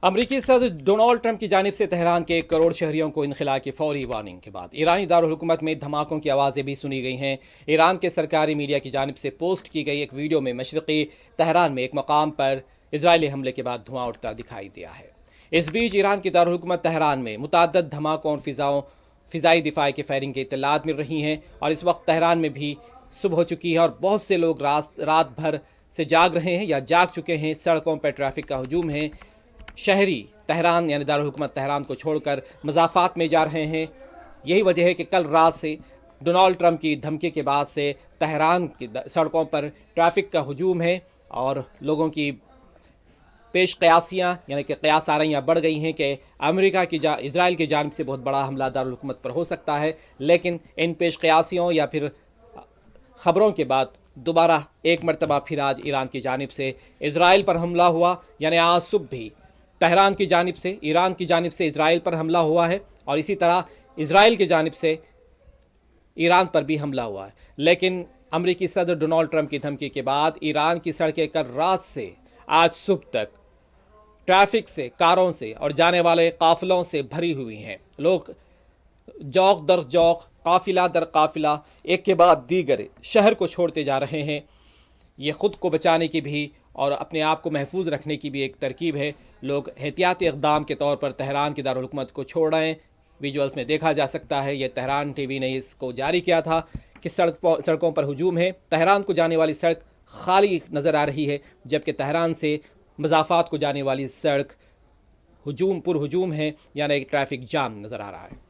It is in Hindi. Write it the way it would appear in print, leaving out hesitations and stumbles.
अमरीकी सदर डोनाल्ड ट्रंप की जानिब से तेहरान के 1 करोड़ शहरियों को इनखला की फौरी वार्निंग के बाद ईरानी दारुल हुकूमत में धमाकों की आवाज़ें भी सुनी गई हैं। ईरान के सरकारी मीडिया की जानिब से पोस्ट की गई एक वीडियो में मशरक़ी तेहरान में एक मकाम पर इजरायली हमले के बाद धुआं उठता दिखाई दिया है। इस बीच ईरान की दारुल हुकूमत तेहरान में मुतअद्दिद धमाकों और फ़िज़ाई दिफाई के फायरिंग की इत्तलात मिल रही हैं और इस वक्त तेहरान में भी सुबह हो चुकी है और बहुत से लोग रात भर से जाग रहे हैं या जाग चुके हैं। सड़कों पर ट्रैफिक का हुजूम है। शहरी तेहरान यानी दारुल हुकूमत तेहरान को छोड़कर मज़ाफ़ात में जा रहे हैं। यही वजह है कि कल रात से डोनाल्ड ट्रंप की धमकी के बाद से तेहरान की सड़कों पर ट्रैफिक का हुजूम है और लोगों की पेश क़यासियाँ यानी कि क़यास आराइयाँ बढ़ गई हैं कि अमेरिका की इजराइल की जानिब से बहुत बड़ा हमला दारुल हुकूमत पर हो सकता है। लेकिन इन पेश क़यासियों या फिर ख़बरों के बाद दोबारा एक मरतबा फिर आज ईरान की जानिब से इजराइल पर हमला हुआ। यानी आज सुबह भी तेहरान की जानिब से ईरान की जानिब से इजराइल पर हमला हुआ है और इसी तरह इजराइल की जानिब से ईरान पर भी हमला हुआ है। लेकिन अमरीकी सदर डोनाल्ड ट्रंप की धमकी के बाद ईरान की सड़कें कल रात से आज सुबह तक ट्रैफिक से, कारों से और जाने वाले काफ़िलों से भरी हुई हैं। लोग जौक दर जौक, काफ़िला दर काफ़िला एक के बाद दीगर शहर को छोड़ते जा रहे हैं। ये ख़ुद को बचाने की भी और अपने आप को महफूज रखने की भी एक तरकीब है। लोग एहतियाती इक़दाम के तौर पर तेहरान की दारुल हुकूमत को छोड़ रहे हैं। विजुअल्स में देखा जा सकता है। ये तेहरान टीवी ने इसको जारी किया था कि सड़कों पर हुजूम है। तेहरान को जाने वाली सड़क खाली नज़र आ रही है, जबकि तेहरान से मज़ाफ़ात को जाने वाली सड़क पुरहुजूम है, यानी ट्रैफिक जाम नज़र आ रहा है।